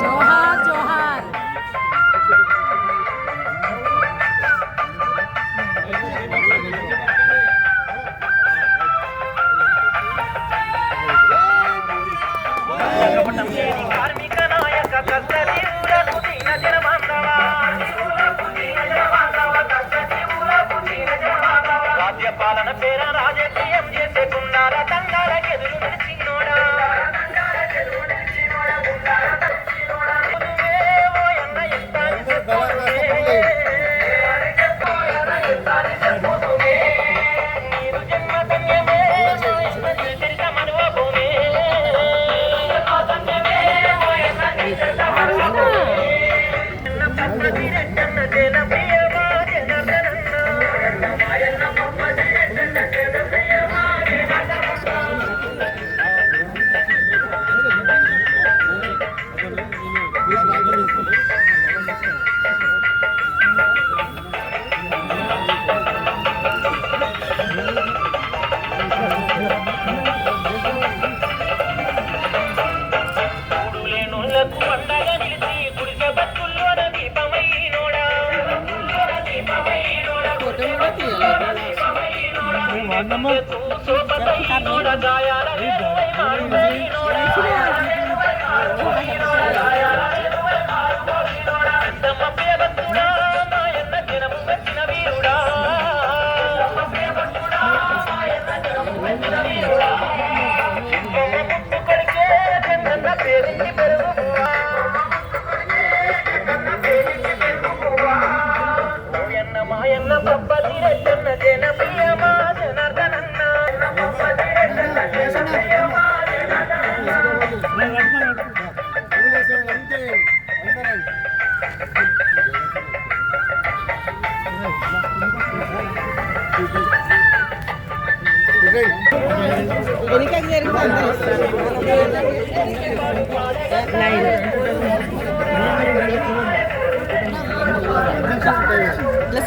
జోహార్ జోహార్. రాజ్యపాలన పేర రాజకీయం చేసుకున్నార తండాలకెదురు నిలిచినోడా నీరు జన్మ ధన్యమే మనోభూమి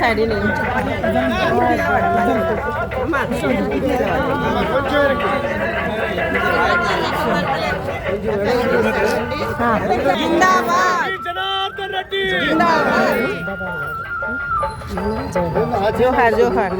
side ini. Jindabad. Janardhan Reddy. Jindabad. Johar, Johar.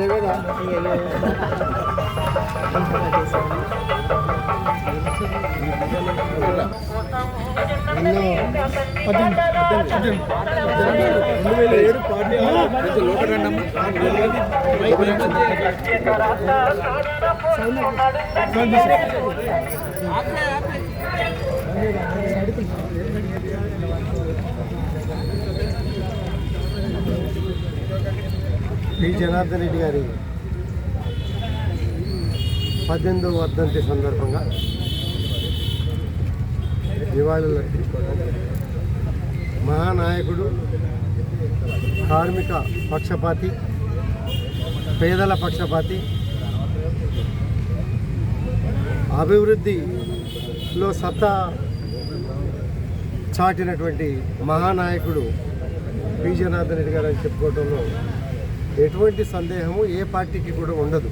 Janardhan Reddy గారి 18వ వర్ధంతి సందర్భంగా నివాళులు అర్పించుకోవడం మహానాయకుడు, కార్మిక పక్షపాతి, పేదల పక్షపాతి, అభివృద్ధిలో సత్తా చాటినటువంటి మహానాయకుడు పి జనార్దన్ రెడ్డి గారు అని చెప్పుకోవడంలో ఎటువంటి సందేహము ఏ పార్టీకి కూడా ఉండదు.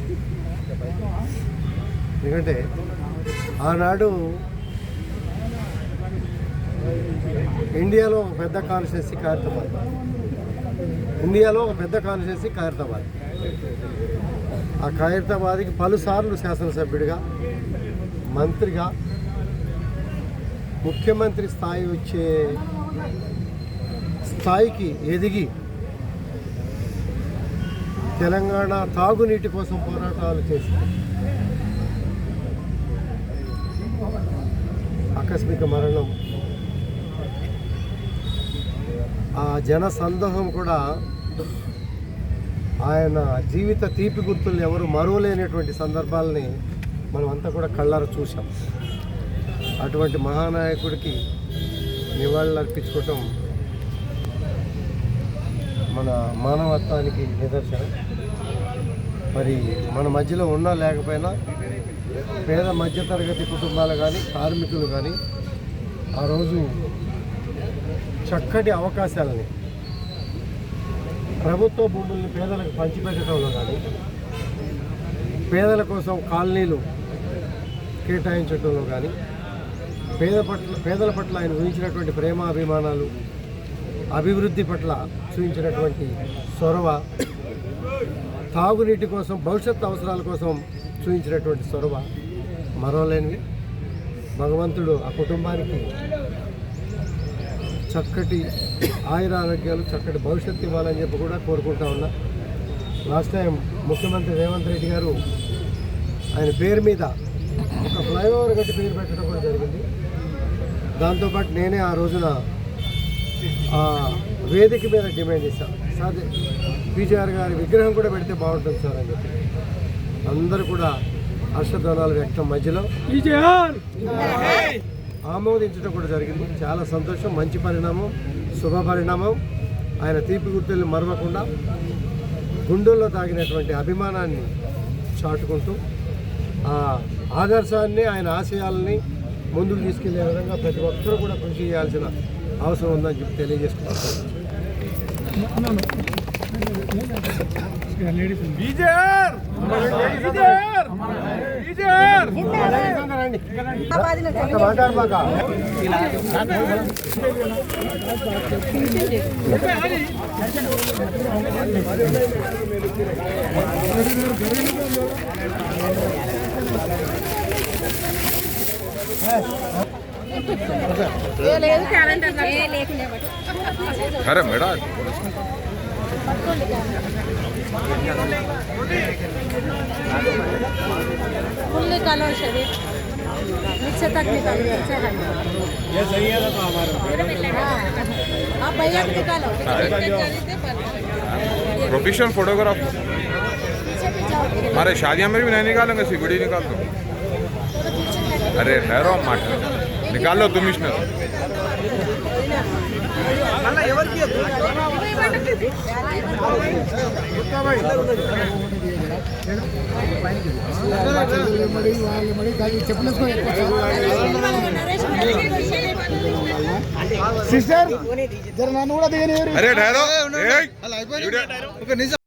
ఎందుకంటే ఆనాడు ఇండియాలో ఒక పెద్ద కాన్స్టిట్యున్సీ ఖైరతాబాద్. ఆ ఖైరతాబాద్కి పలుసార్లు శాసనసభ్యుడిగా, మంత్రిగా, ముఖ్యమంత్రి స్థాయి వచ్చే స్థాయికి ఎదిగి తెలంగాణ తాగునీటి కోసం పోరాటాలు చేసి ఆకస్మిక మరణం, ఆ జన సందోహం కూడా ఆయన జీవిత తీపి గుర్తులు ఎవరు మరువలేనటువంటి సందర్భాలని మనం అంతా కూడా కళ్ళారా చూసాం. అటువంటి మహానాయకుడికి నివాళులు అర్పించుకోవటం మన మానవత్వానికి నిదర్శనం. మరి మన మధ్యలో ఉన్నా లేకపోయినా పేద మధ్యతరగతి కుటుంబాలు కానీ, కార్మికులు కానీ ఆ రోజు చక్కటి అవకాశాలని ప్రభుత్వ భూముల్ని పేదలకు పంచిపెట్టడంలో కానీ, పేదల కోసం కాలనీలు కేటాయించడంలో కానీ, పేదల పట్ల ఆయన ఊహించినటువంటి ప్రేమ అభిమానాలు, అభివృద్ధి పట్ల చూపించినటువంటి చొరవ, తాగునీటి కోసం భవిష్యత్తు అవసరాల కోసం చూపించినటువంటి చొరవ మరోలేనివి. భగవంతుడు ఆ కుటుంబానికి చక్కటి ఆయురారోగ్యాలు, చక్కటి భవిష్యత్తు ఇవ్వాలని చెప్పి కూడా కోరుకుంటా ఉన్నా. లాస్ట్ టైం ముఖ్యమంత్రి రేవంత్ రెడ్డి గారు ఆయన పేరు మీద ఒక ఫ్లైఓవర్ గట్టి పేరు పెట్టడం కూడా జరిగింది. దాంతోపాటు నేనే ఆ రోజున ఆ వేదిక మీద డిమాండ్ చేశాను, సార్ పీజీఆర్ గారి విగ్రహం కూడా పెడితే బాగుంటుంది సార్ అని చెప్పి. అందరూ కూడా హర్షధ్వానాలు వ్యక్తం మధ్యలో ఆమోదించడం కూడా జరిగింది. చాలా సంతోషం, మంచి పరిణామం, శుభ పరిణామం. ఆయన తీపి గుర్తుల్ని మరవకుండా గుండెల్లో తాగినటువంటి అభిమానాన్ని చాటుకుంటూ ఆ ఆదర్శాన్ని, ఆయన ఆశయాలని ముందుకు తీసుకెళ్లే విధంగా ప్రతి ఒక్కరూ కూడా కృషి చేయాల్సిన అవసరం ఉందని చెప్పి తెలియజేసుకుంటున్నాను. अरे मेरा फुल निकालो शरीर नीचे तक निकालो, नीचे है ये सही है तो हमारा आप भैया निकालो प्रोफेशनल फोटोग्राफ हमारे शादियां में भी नहीं निकालेंगे, सीबीडी निकाल दो। अरे ठहरो माट निकाल लो तुम इसमें సిస్టర్ జర నన్ను కూడా దిగని. अरे ठहरो